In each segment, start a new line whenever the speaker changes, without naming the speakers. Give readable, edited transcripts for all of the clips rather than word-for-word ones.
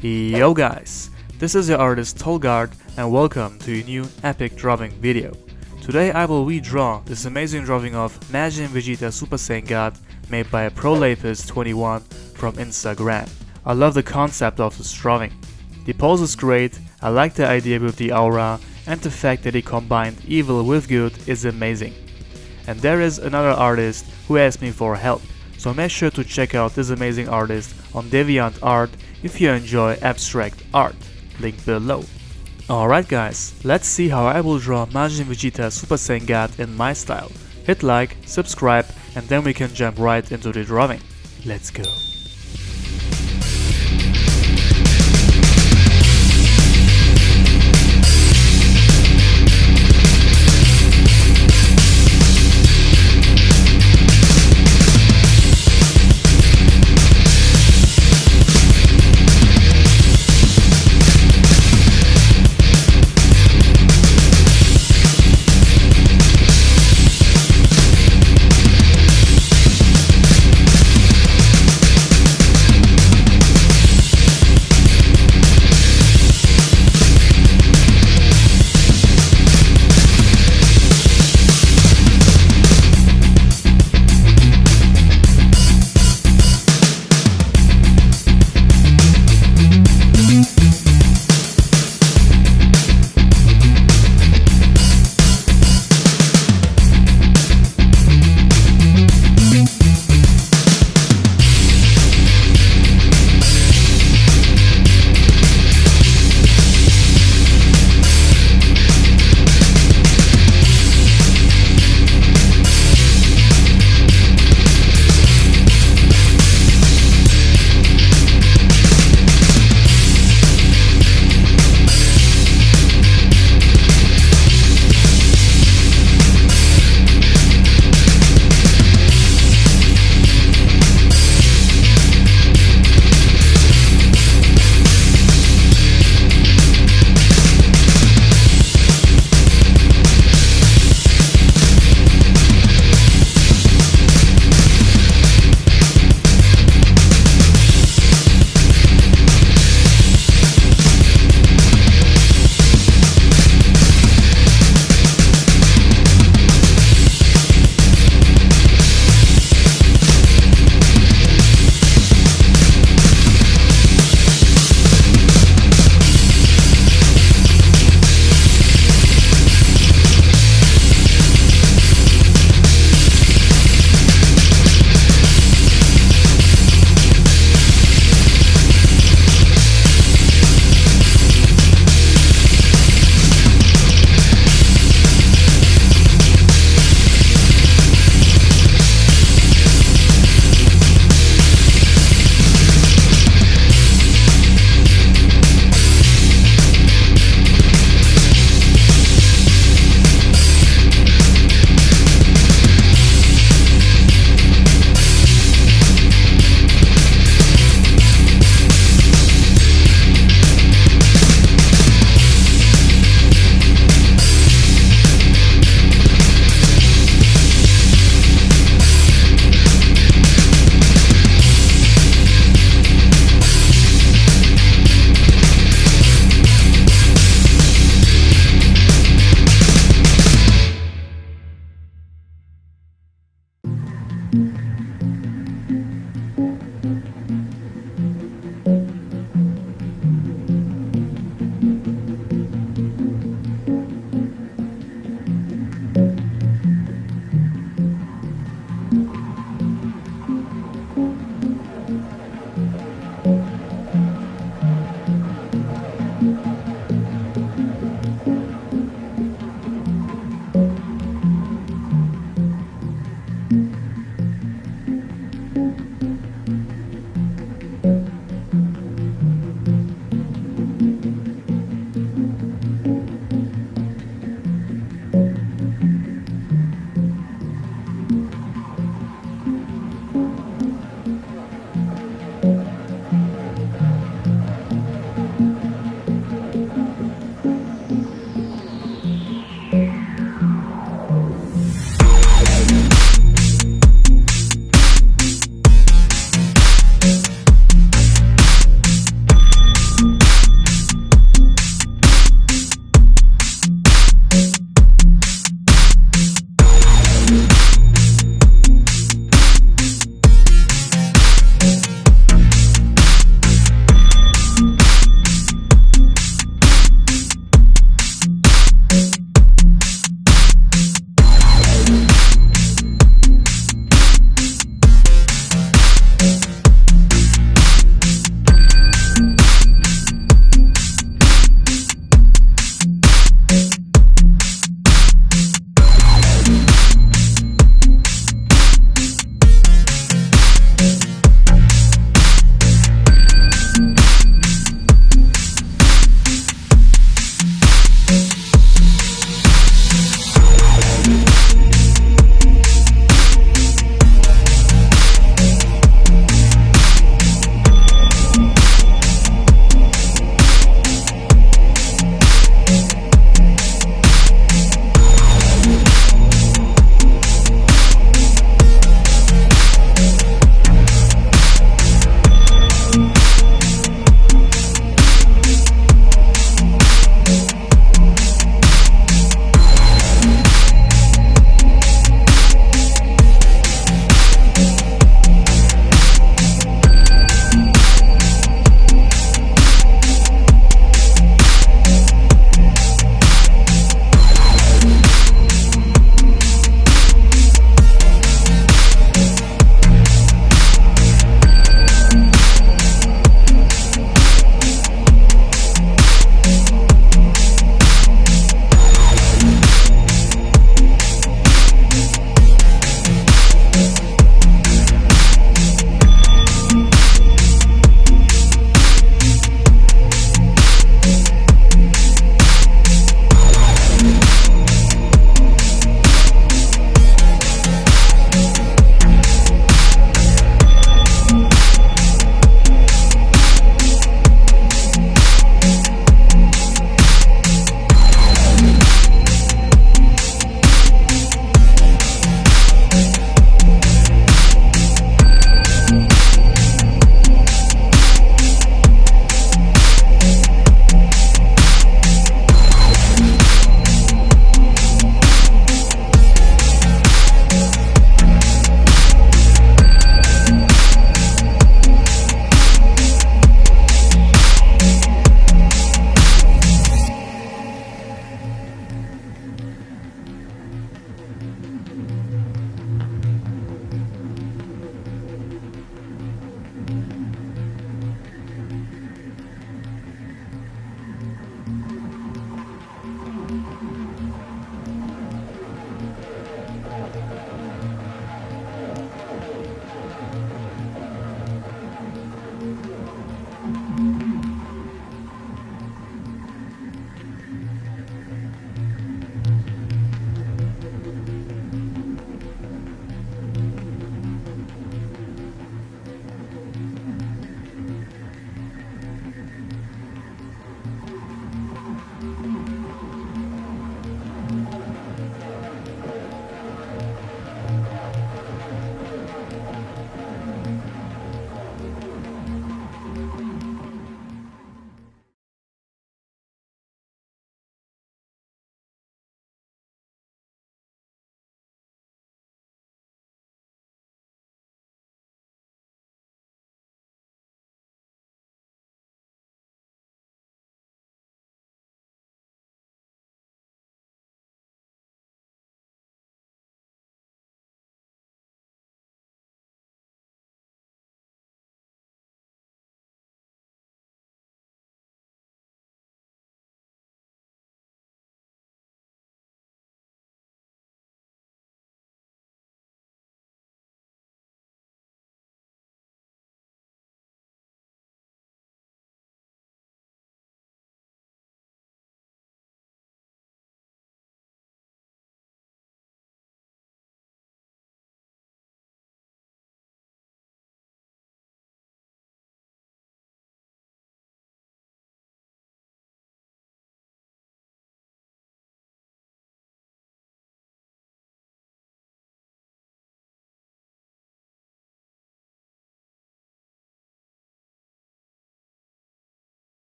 Yo guys, this is your artist Tolg and welcome to a new epic drawing video. Today I will redraw this amazing drawing of Majin Vegeta Super Saiyan God made by ProLapis21 from Instagram. I love the concept of this drawing. The pose is great, I like the idea with the aura, and the fact that he combined evil with good is amazing. And there is another artist who asked me for help, so make sure to check out this amazing artist on DeviantArt if you enjoy abstract art, link below. Alright guys, let's see how I will draw Majin Vegeta Super Saiyan God in my style. Hit like, subscribe, and then we can jump right into the drawing. Let's go.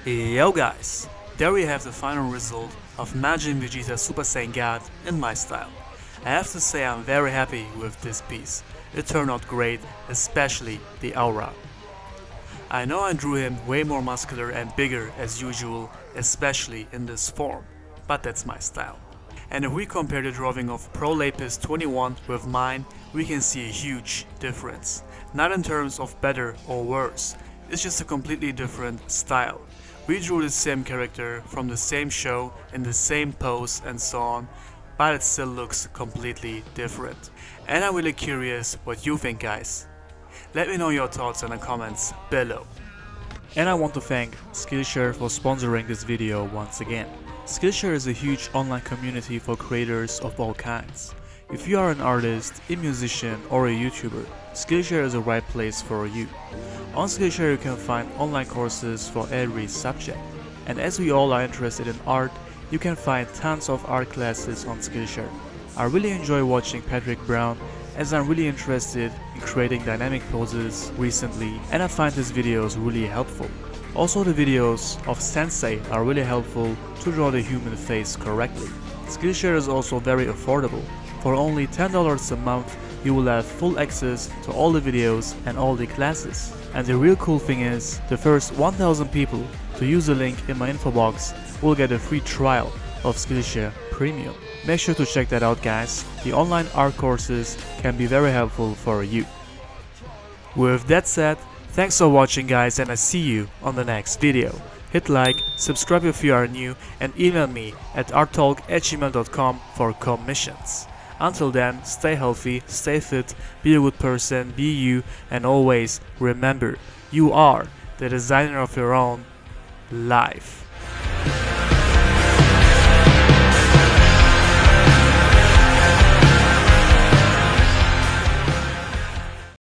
Yo guys, there we have the final result of Majin VEGETA Super Saiyan God in my style. I have to say I'm very happy with this piece. It turned out great, especially the aura. I know I drew him way more muscular and bigger as usual, especially in this form, but that's my style. And if we compare the drawing of Pro Lapis 21 with mine, we can see a huge difference. Not in terms of better or worse, it's just a completely different style. We drew the same character from the same show in the same pose and so on, but it still looks completely different. And I'm really curious what you think, guys. Let me know your thoughts in the comments below. And I want to thank Skillshare for sponsoring this video once again. Skillshare is a huge online community for creators of all kinds. If you are an artist, a musician or a YouTuber, Skillshare is the right place for you. On Skillshare you can find online courses for every subject. And as we all are interested in art, you can find tons of art classes on Skillshare. I really enjoy watching Patrick Brown, as I'm really interested in creating dynamic poses recently, and I find his videos really helpful. Also, the videos of Sensei are really helpful to draw the human face correctly. Skillshare is also very affordable. For only $10 a month, you will have full access to all the videos and all the classes. And the real cool thing is, the first 1000 people to use the link in my info box will get a free trial of Skillshare Premium. Make sure to check that out, guys. The online art courses can be very helpful for you. With that said, thanks for watching, guys, and I see you on the next video. Hit like, subscribe if you are new, and email me at arttolg@gmail.com for commissions. Until then, stay healthy, stay fit, be a good person, be you, and always remember, you are the designer of your own life.